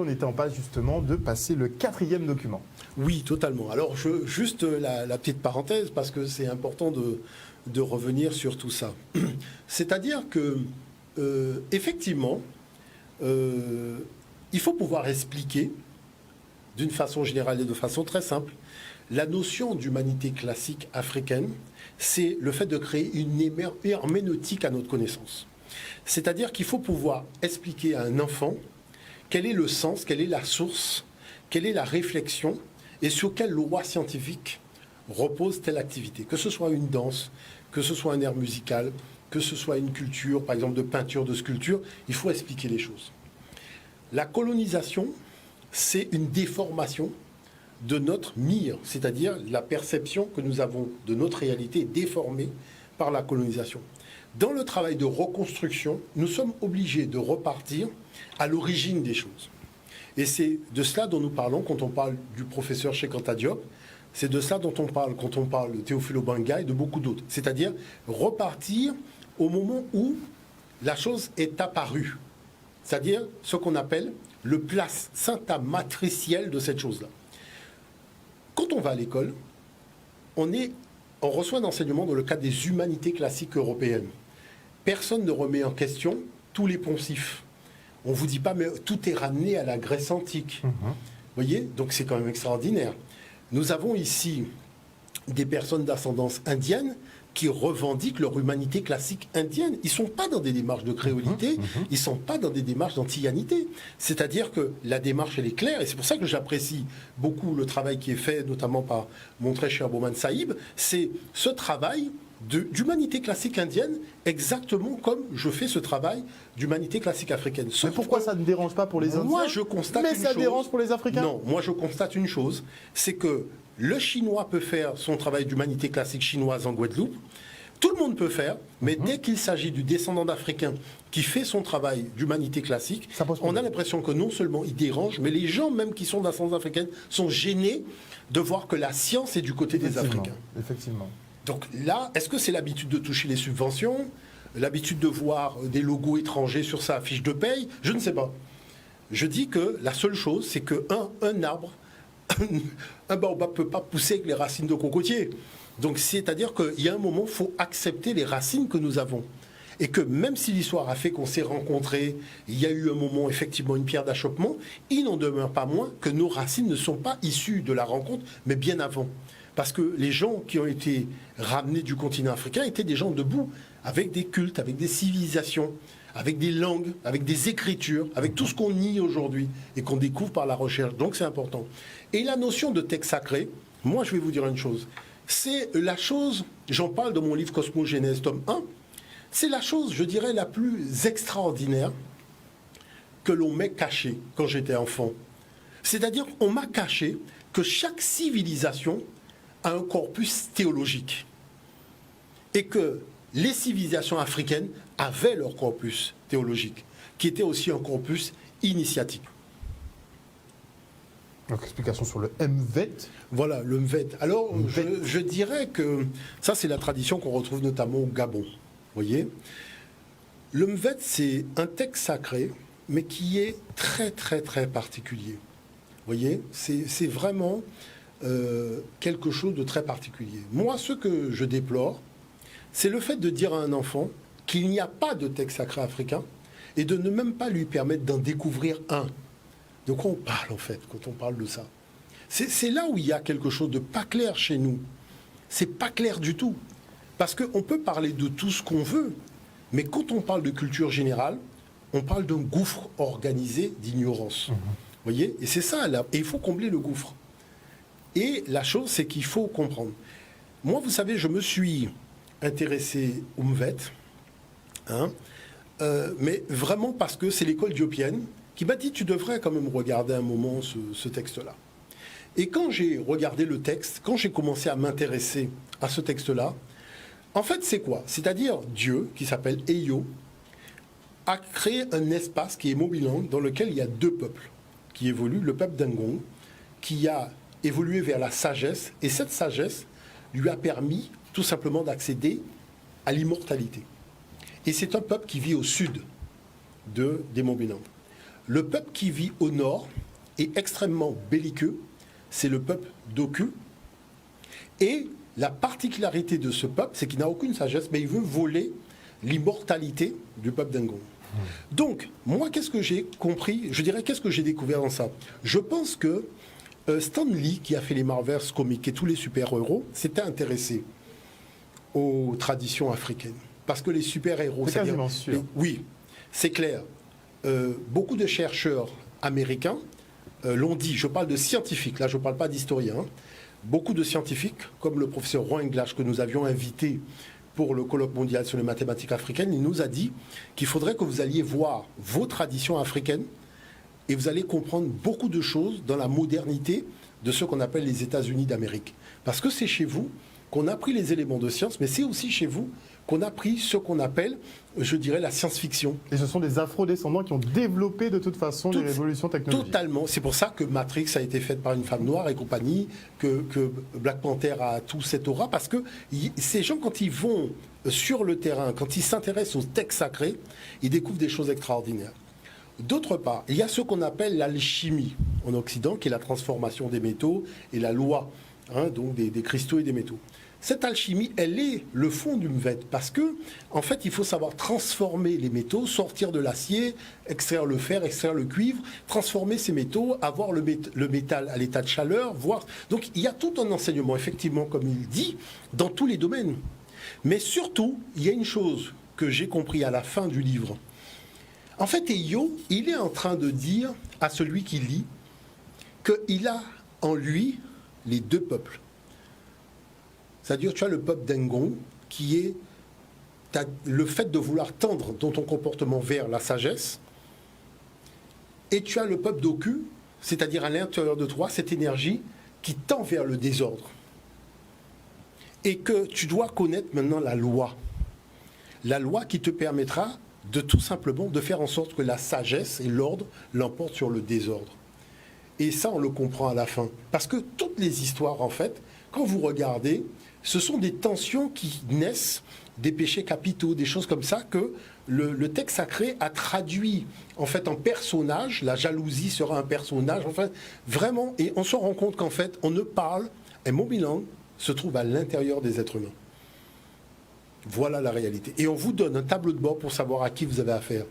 On était en passe justement de passer le 4e document. Oui, totalement. Alors, juste la petite parenthèse, parce que c'est important de revenir sur tout ça. C'est-à-dire que, effectivement, il faut pouvoir expliquer, d'une façon générale et de façon très simple, la notion d'humanité classique africaine, c'est le fait de créer une herméneutique à notre connaissance. C'est-à-dire qu'il faut pouvoir expliquer à un enfant quel est le sens, quelle est la source, quelle est la réflexion et sur quelle loi scientifique repose telle activité. Que ce soit une danse, que ce soit un air musical, que ce soit une culture, par exemple de peinture, de sculpture, il faut expliquer les choses. La colonisation, c'est une déformation de notre mire, c'est-à-dire la perception que nous avons de notre réalité est déformée par la colonisation. Dans le travail de reconstruction, nous sommes obligés de repartir à l'origine des choses. Et c'est de cela dont nous parlons quand on parle du professeur Cheikh Anta Diop, c'est de cela dont on parle quand on parle de Théophile Obenga et de beaucoup d'autres. C'est-à-dire repartir au moment où la chose est apparue. C'est-à-dire ce qu'on appelle le placenta matriciel de cette chose-là. Quand on va à l'école, on reçoit un enseignement dans le cadre des humanités classiques européennes. Personne ne remet en question tous les poncifs. On ne vous dit pas, mais tout est ramené à la Grèce antique. Vous voyez? Donc c'est quand même extraordinaire. Nous avons ici des personnes d'ascendance indienne qui revendiquent leur humanité classique indienne. Ils ne sont pas dans des démarches de créolité, ils ne sont pas dans des démarches d'antillanité. C'est-à-dire que la démarche, elle est claire, et c'est pour ça que j'apprécie beaucoup le travail qui est fait, notamment par mon très cher Bowman Saïb, c'est ce travail d'humanité classique indienne, exactement comme je fais ce travail d'humanité classique africaine. Mais pourquoi ça ne dérange pas pour les Indiens? Moi, je constate mais ça dérange pour les Africains? Non, moi je constate une chose, c'est que le Chinois peut faire son travail d'humanité classique chinoise en Guadeloupe, tout le monde peut faire, mais dès qu'il s'agit du descendant d'Africain qui fait son travail d'humanité classique, on a l'impression que non seulement il dérange, mais les gens même qui sont d'ascendance africaine sont gênés de voir que la science est du côté des Africains. Effectivement. Donc là, est-ce que c'est l'habitude de toucher les subventions, l'habitude de voir des logos étrangers sur sa fiche de paye? Je ne sais pas. Je dis que la seule chose, c'est qu'un arbre, un baobab ne peut pas pousser avec les racines de cocotier. Donc c'est-à-dire qu'il y a un moment, il faut accepter les racines que nous avons. Et que même si l'histoire a fait qu'on s'est rencontrés, il y a eu un moment, effectivement, une pierre d'achoppement, il n'en demeure pas moins que nos racines ne sont pas issues de la rencontre, mais bien avant. Parce que les gens qui ont été ramenés du continent africain étaient des gens debout, avec des cultes, avec des civilisations, avec des langues, avec des écritures, avec tout ce qu'on nie aujourd'hui et qu'on découvre par la recherche. Donc c'est important. Et la notion de texte sacré, moi je vais vous dire une chose, c'est la chose, j'en parle dans mon livre Cosmogénèse, tome 1, c'est la chose, je dirais, la plus extraordinaire que l'on m'ait cachée quand j'étais enfant. C'est-à-dire qu'on m'a caché que chaque civilisation a un corpus théologique et que les civilisations africaines avaient leur corpus théologique, qui était aussi un corpus initiatique. Donc, explication sur le MVET. Voilà, le MVET. Alors, je dirais que ça, c'est la tradition qu'on retrouve notamment au Gabon. Vous voyez? Le MVET, c'est un texte sacré, mais qui est très, très, très particulier. Vous voyez? C'est vraiment quelque chose de très particulier. Moi, ce que je déplore, c'est le fait de dire à un enfant qu'il n'y a pas de texte sacré africain et de ne même pas lui permettre d'en découvrir un. De quoi on parle, en fait, quand on parle de ça? C'est là où il y a quelque chose de pas clair chez nous. C'est pas clair du tout. Parce qu'on peut parler de tout ce qu'on veut, mais quand on parle de culture générale, on parle d'un gouffre organisé d'ignorance. Vous voyez? Et c'est ça, là. Et il faut combler le gouffre. Et la chose, c'est qu'il faut comprendre. Moi, vous savez, je me suis intéressé au MVET, mais vraiment parce que c'est l'école diopienne qui m'a dit, tu devrais quand même regarder un moment ce texte-là. Et quand j'ai regardé le texte, quand j'ai commencé à m'intéresser à ce texte-là, en fait, c'est quoi? C'est-à-dire Dieu, qui s'appelle Eyo, a créé un espace qui est Mobilang, dans lequel il y a deux peuples qui évoluent. Le peuple d'Ngong, qui a évolué vers la sagesse, et cette sagesse lui a permis tout simplement d'accéder à l'immortalité. Et c'est un peuple qui vit au sud des Mobilang. Le peuple qui vit au nord est extrêmement belliqueux, c'est le peuple d'Oku. Et la particularité de ce peuple, c'est qu'il n'a aucune sagesse, mais il veut voler l'immortalité du peuple d'Ingon. Donc, moi, qu'est-ce que j'ai compris? Je dirais, qu'est-ce que j'ai découvert dans ça? Je pense que Stan Lee, qui a fait les Marvels comics et tous les super-héros, s'était intéressé aux traditions africaines. Parce que les super-héros... C'est quasiment sûr. Oui, c'est clair. Beaucoup de chercheurs américains l'ont dit. Je parle de scientifiques, là je ne parle pas d'historiens. Hein. Beaucoup de scientifiques, comme le professeur Roy Englach que nous avions invité pour le colloque mondial sur les mathématiques africaines, il nous a dit qu'il faudrait que vous alliez voir vos traditions africaines et vous allez comprendre beaucoup de choses dans la modernité de ce qu'on appelle les États-Unis d'Amérique. Parce que c'est chez vous qu'on a pris les éléments de science, mais c'est aussi chez vous qu'on a pris ce qu'on appelle, je dirais, la science-fiction. Et ce sont des afro-descendants qui ont développé de toute façon les révolutions technologiques. Totalement. C'est pour ça que Matrix a été faite par une femme noire et compagnie, que Black Panther a tout cette aura, parce que ces gens, quand ils vont sur le terrain, quand ils s'intéressent aux textes sacrés, ils découvrent des choses extraordinaires. D'autre part, il y a ce qu'on appelle l'alchimie en Occident, qui est la transformation des métaux et la loi, donc des cristaux et des métaux. Cette alchimie, elle est le fond du Mvet, parce que, en fait, il faut savoir transformer les métaux, sortir de l'acier, extraire le fer, extraire le cuivre, transformer ces métaux, avoir le métal à l'état de chaleur, voir. Donc, il y a tout un enseignement, effectivement, comme il dit, dans tous les domaines. Mais surtout, il y a une chose que j'ai compris à la fin du livre. En fait, Eyo, il est en train de dire à celui qui lit qu'il a en lui les deux peuples. C'est-à-dire, tu as le peuple d'Engon, qui est le fait de vouloir tendre dans ton comportement vers la sagesse, et tu as le peuple d'Oku, c'est-à-dire à l'intérieur de toi, cette énergie qui tend vers le désordre. Et que tu dois connaître maintenant la loi qui te permettra de tout simplement de faire en sorte que la sagesse et l'ordre l'emportent sur le désordre. Et ça, on le comprend à la fin. Parce que toutes les histoires, en fait, quand vous regardez, ce sont des tensions qui naissent des péchés capitaux, des choses comme ça que le texte sacré a traduit en fait en personnage. La jalousie sera un personnage, enfin vraiment, et on se rend compte qu'en fait on ne parle, un mot bilingue se trouve à l'intérieur des êtres humains. Voilà la réalité. Et on vous donne un tableau de bord pour savoir à qui vous avez affaire.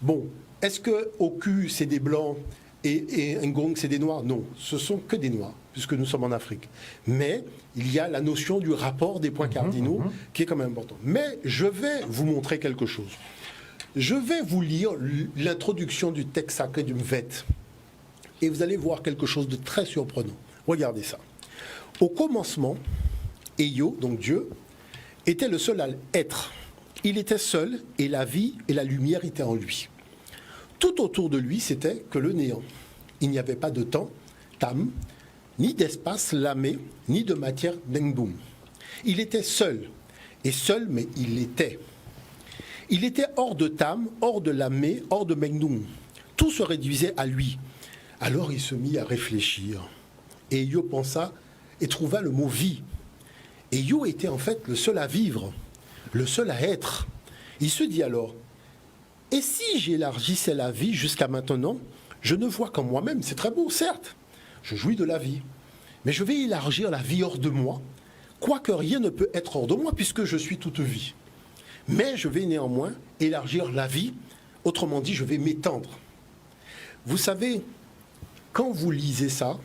Bon, est-ce que Oku c'est des blancs et Ngong c'est des noirs? Non, ce sont que des noirs, puisque nous sommes en Afrique. Mais il y a la notion du rapport des points cardinaux qui est quand même important. Mais je vais vous montrer quelque chose. Je vais vous lire l'introduction du texte sacré du Mvet. Et vous allez voir quelque chose de très surprenant. Regardez ça. Au commencement, Eyo, donc Dieu, était le seul à être. Il était seul et la vie et la lumière étaient en lui. Tout autour de lui, c'était que le néant. Il n'y avait pas de temps, tam, ni d'espace, lamé, ni de matière, dengbum. Il était seul. Et seul, mais il était. Il était hors de tam, hors de lamé, hors de mengdum. Tout se réduisait à lui. Alors il se mit à réfléchir. Et Yo pensa et trouva le mot vie. Et Yo était en fait le seul à vivre, le seul à être. Il se dit alors, et si j'élargissais la vie jusqu'à maintenant, je ne vois qu'en moi-même, c'est très beau, certes, je jouis de la vie, mais je vais élargir la vie hors de moi, quoique rien ne peut être hors de moi, puisque je suis toute vie. Mais je vais néanmoins élargir la vie, autrement dit, je vais m'étendre. Vous savez, quand vous lisez ça,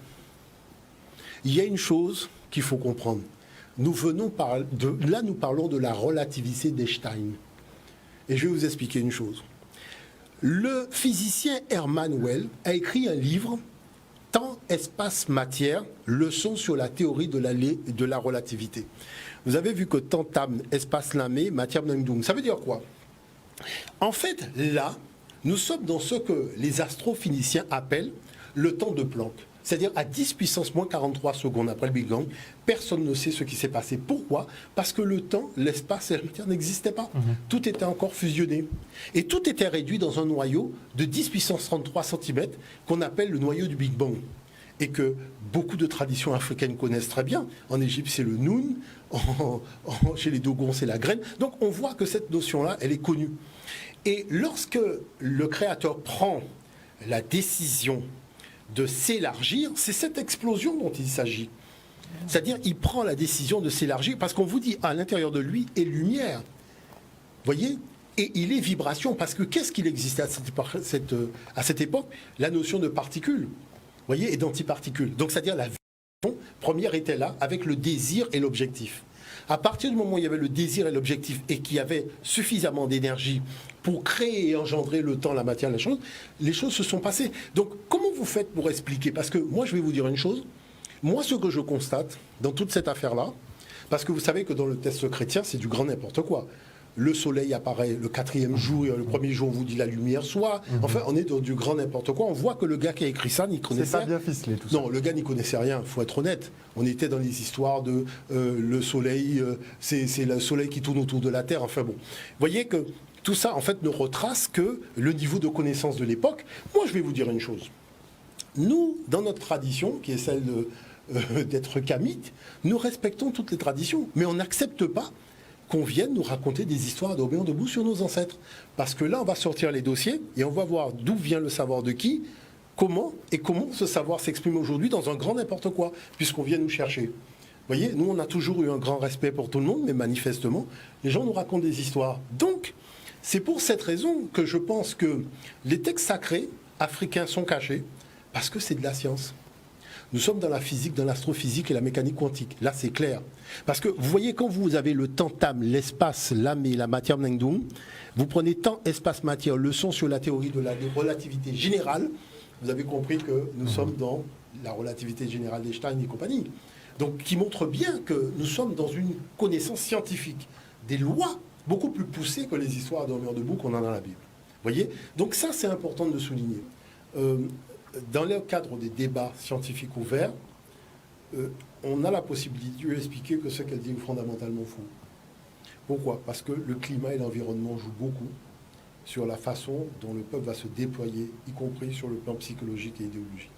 il y a une chose qu'il faut comprendre. Nous parlons de la relativité d'Einstein. Et je vais vous expliquer une chose. Le physicien Hermann Weyl a écrit un livre, Temps, espace, matière, leçon sur la théorie de la relativité. Vous avez vu que temps, tam, espace, lamé, matière, mengdung. Ça veut dire quoi? En fait, là, nous sommes dans ce que les astrophysiciens appellent le temps de Planck. C'est-à-dire à 10 puissance moins 43 secondes après le Big Bang, personne ne sait ce qui s'est passé. Pourquoi? Parce que le temps, l'espace et la matière n'existaient pas. Tout était encore fusionné. Et tout était réduit dans un noyau de 10 puissance 33 cm qu'on appelle le noyau du Big Bang. Et que beaucoup de traditions africaines connaissent très bien. En Égypte, c'est le Noun. Chez les Dogons, c'est la graine. Donc on voit que cette notion-là, elle est connue. Et lorsque le Créateur prend la décision de s'élargir, c'est cette explosion dont il s'agit. C'est-à-dire, il prend la décision de s'élargir parce qu'on vous dit à l'intérieur de lui est lumière. Voyez ? Et il est vibration parce que qu'est-ce qu'il existait à cette époque ? La notion de particules, voyez, et d'antiparticules. Donc, c'est-à-dire la vision première était là avec le désir et l'objectif. À partir du moment où il y avait le désir et l'objectif et qu'il y avait suffisamment d'énergie pour créer et engendrer le temps, la matière, les choses se sont passées. Donc, comment vous faites pour expliquer ? Parce que moi, je vais vous dire une chose. Moi, ce que je constate dans toute cette affaire-là, parce que vous savez que dans le test chrétien, c'est du grand n'importe quoi. Le soleil apparaît le 4e jour, le premier jour on vous dit la lumière soit. Enfin, on est dans du grand n'importe quoi. On voit que le gars qui a écrit ça n'y connaissait rien. C'est pas bien ficelé tout ça. Non, le gars n'y connaissait rien, il faut être honnête. On était dans les histoires de le soleil, c'est le soleil qui tourne autour de la Terre. Enfin bon, vous voyez que tout ça en fait ne retrace que le niveau de connaissance de l'époque. Moi, je vais vous dire une chose. Nous, dans notre tradition, qui est celle d'être kamite, nous respectons toutes les traditions, mais on n'accepte pas qu'on vienne nous raconter des histoires d'Aubéon debout sur nos ancêtres. Parce que là, on va sortir les dossiers et on va voir d'où vient le savoir de qui, comment ce savoir s'exprime aujourd'hui dans un grand n'importe quoi, puisqu'on vient nous chercher. Vous voyez, nous, on a toujours eu un grand respect pour tout le monde, mais manifestement, les gens nous racontent des histoires. Donc, c'est pour cette raison que je pense que les textes sacrés africains sont cachés, parce que c'est de la science. Nous sommes dans la physique, dans l'astrophysique et la mécanique quantique. Là, c'est clair. Parce que vous voyez, quand vous avez le temps-tam, l'espace, l'âme et la matière Mnengdung, vous prenez temps, espace, matière, leçon sur la théorie de la relativité générale, vous avez compris que nous sommes dans la relativité générale d'Einstein et compagnie. Donc, qui montre bien que nous sommes dans une connaissance scientifique, des lois beaucoup plus poussées que les histoires d'Homer debout qu'on a dans la Bible. Vous voyez ? Donc ça, c'est important de le souligner. Dans le cadre des débats scientifiques ouverts, on a la possibilité de lui expliquer que ce qu'elle dit est fondamentalement faux. Pourquoi ? Parce que le climat et l'environnement jouent beaucoup sur la façon dont le peuple va se déployer, y compris sur le plan psychologique et idéologique.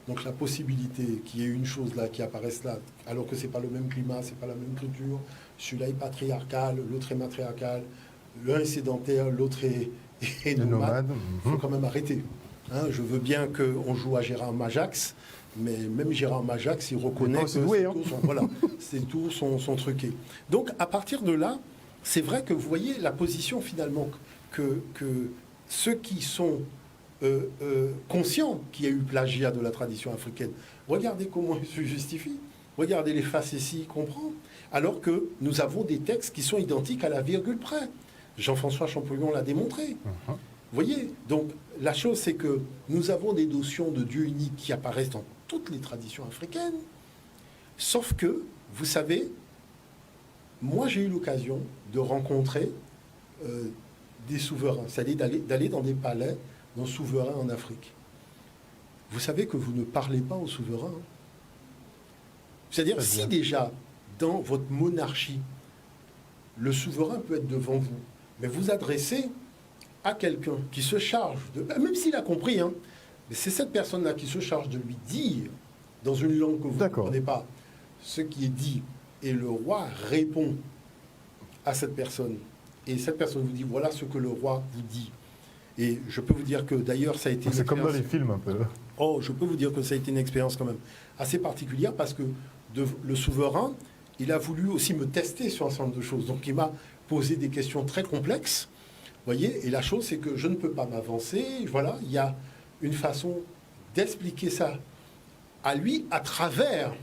Donc la possibilité qu'il y ait une chose là qui apparaisse là, alors que ce n'est pas le même climat, ce n'est pas la même culture, celui-là est patriarcal, l'autre est matriarcal, l'un est sédentaire, l'autre est nomade, il faut quand même arrêter. Hein, je veux bien qu'on joue à Gérard Majax, mais même Gérard Majax, il reconnaît que c'est tout son truqué. Donc, à partir de là, c'est vrai que vous voyez la position finalement que ceux qui sont conscients qu'il y a eu plagiat de la tradition africaine, regardez comment ils se justifient, regardez les facéties, ils comprennent, alors que nous avons des textes qui sont identiques à la virgule près. Jean-François Champollion l'a démontré. Vous voyez, donc la chose c'est que nous avons des notions de Dieu unique qui apparaissent dans toutes les traditions africaines, sauf que, vous savez, moi j'ai eu l'occasion de rencontrer des souverains, c'est-à-dire d'aller dans des palais d'un souverain en Afrique. Vous savez que vous ne parlez pas aux souverains. C'est-à-dire, si déjà, dans votre monarchie, le souverain peut être devant vous, mais vous adressez à quelqu'un qui se charge de... Même s'il a compris, hein, mais c'est cette personne-là qui se charge de lui dire, dans une langue que vous ne comprenez pas, ce qui est dit, et le roi répond à cette personne. Et cette personne vous dit, voilà ce que le roi vous dit. Et je peux vous dire que d'ailleurs, ça a été... C'est comme dans les films un peu. Oh, je peux vous dire que ça a été une expérience quand même assez particulière parce que le souverain, il a voulu aussi me tester sur un certain nombre de choses. Donc il m'a posé des questions très complexes. Voyez, et la chose, c'est que je ne peux pas m'avancer. Voilà, il y a une façon d'expliquer ça à lui à travers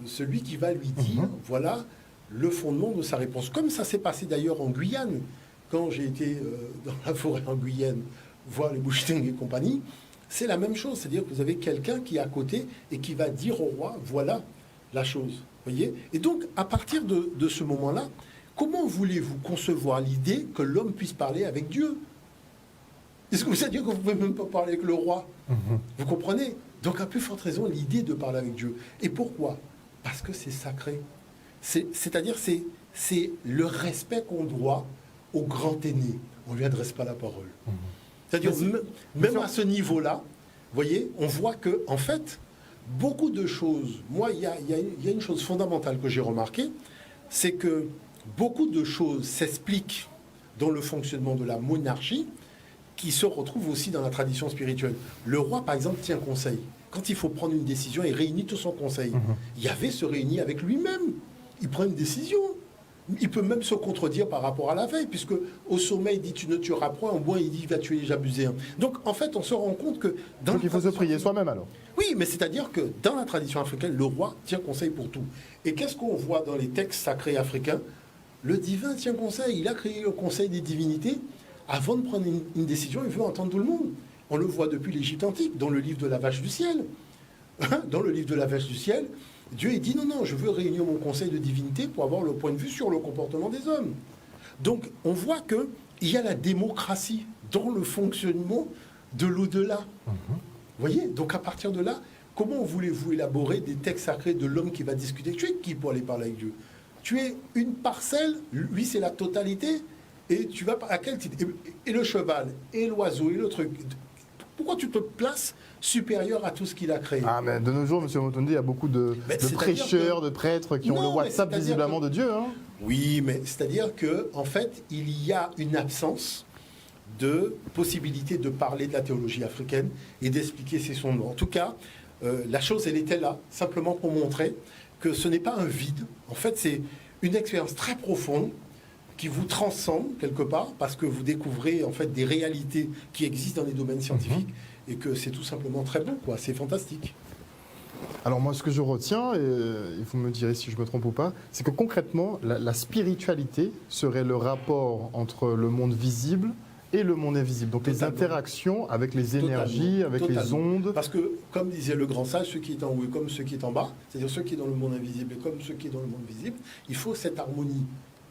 celui qui va lui dire, voilà, le fondement de sa réponse. Comme ça s'est passé d'ailleurs en Guyane, quand j'ai été dans la forêt en Guyane, voir les Boucheting et compagnie, c'est la même chose. C'est-à-dire que vous avez quelqu'un qui est à côté et qui va dire au roi, voilà la chose. Voyez. Et donc, à partir de ce moment-là, comment voulez-vous concevoir l'idée que l'homme puisse parler avec Dieu ? Est-ce que vous savez que vous ne pouvez même pas parler avec le roi ? Vous comprenez ? Donc, à plus forte raison, l'idée de parler avec Dieu. Et pourquoi ? Parce que c'est sacré. C'est-à-dire, c'est le respect qu'on doit au grand aîné. On ne lui adresse pas la parole. C'est-à-dire, même à ce niveau-là, vous voyez, on voit que, en fait, beaucoup de choses... Moi, il y a une chose fondamentale que j'ai remarquée, c'est que beaucoup de choses s'expliquent dans le fonctionnement de la monarchie qui se retrouve aussi dans la tradition spirituelle. Le roi, par exemple, tient conseil. Quand il faut prendre une décision, il réunit tout son conseil. Yahvé se réunit avec lui-même. Il prend une décision. Il peut même se contredire par rapport à la veille, puisque au sommet, il dit tu ne tueras point, au moins il dit il va tuer les Jabuséens. Donc en fait, on se rend compte que... Donc il faut se prier soi-même alors. Oui, mais c'est-à-dire que dans la tradition africaine, le roi tient conseil pour tout. Et qu'est-ce qu'on voit dans les textes sacrés africains? Le divin tient conseil. Il a créé le conseil des divinités. Avant de prendre une décision, il veut entendre tout le monde. On le voit depuis l'Égypte antique, dans le livre de la vache du ciel. Dans le livre de la vache du ciel, Dieu il dit non, je veux réunir mon conseil de divinité pour avoir le point de vue sur le comportement des hommes. Donc on voit qu'il y a la démocratie dans le fonctionnement de l'au-delà. Vous voyez? Donc à partir de là, comment voulez-vous élaborer des textes sacrés de l'homme qui va discuter? Tu es qui pour aller parler avec Dieu? Tu es une parcelle, lui c'est la totalité, et tu vas à quel titre? Et le cheval, et l'oiseau, et le truc. Pourquoi tu te places supérieur à tout ce qu'il a créé? Ah, mais de nos jours, M. Motondi, il y a beaucoup de prêcheurs, de prêtres qui ont le WhatsApp visiblement de Dieu. Hein. Oui, mais c'est-à-dire qu'en fait, il y a une absence de possibilité de parler de la théologie africaine et d'expliquer ses fondements. En tout cas, la chose, elle était là, simplement pour montrer que ce n'est pas un vide. En fait, c'est une expérience très profonde qui vous transcende quelque part, parce que vous découvrez en fait des réalités qui existent dans les domaines scientifiques, et que c'est tout simplement très bon, quoi. C'est fantastique. Alors moi, ce que je retiens, et vous me direz si je me trompe ou pas, c'est que concrètement, la spiritualité serait le rapport entre le monde visible et le monde invisible. Donc les interactions avec les énergies, avec les ondes. Parce que, comme disait le grand sage, ce qui est en haut est comme ce qui est en bas, c'est-à-dire ce qui est dans le monde invisible et comme ce qui est dans le monde visible, il faut cette harmonie.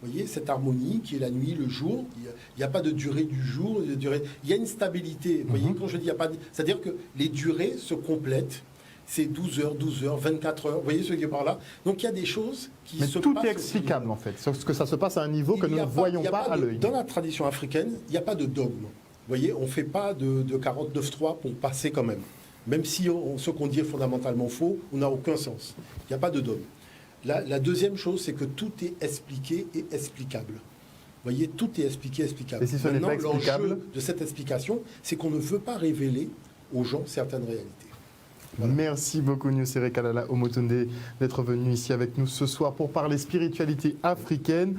Vous voyez, cette harmonie qui est la nuit, le jour, il n'y a pas de durée du jour, il y a une stabilité. Vous voyez, quand je dis il n'y a pas de... C'est-à-dire que les durées se complètent, c'est 12 heures, 24 heures, vous voyez ce qui est par là. Donc il y a des choses qui Mais se tout passent est explicable en fait, sauf que ça se passe à un niveau que nous ne voyons pas à l'œil. Dans la tradition africaine, il n'y a pas de dogme. Vous voyez, on ne fait pas de 49.3 pour passer quand même. Même si ce qu'on dit est fondamentalement faux, on n'a aucun sens. Il n'y a pas de dogme. La deuxième chose, c'est que tout est expliqué et explicable. Vous voyez, tout est expliqué et explicable. Et si ce n'est pas explicable, l'enjeu de cette explication, c'est qu'on ne veut pas révéler aux gens certaines réalités. Voilà. Merci beaucoup, Nusere Kalala Omotunde, d'être venu ici avec nous ce soir pour parler spiritualité africaine.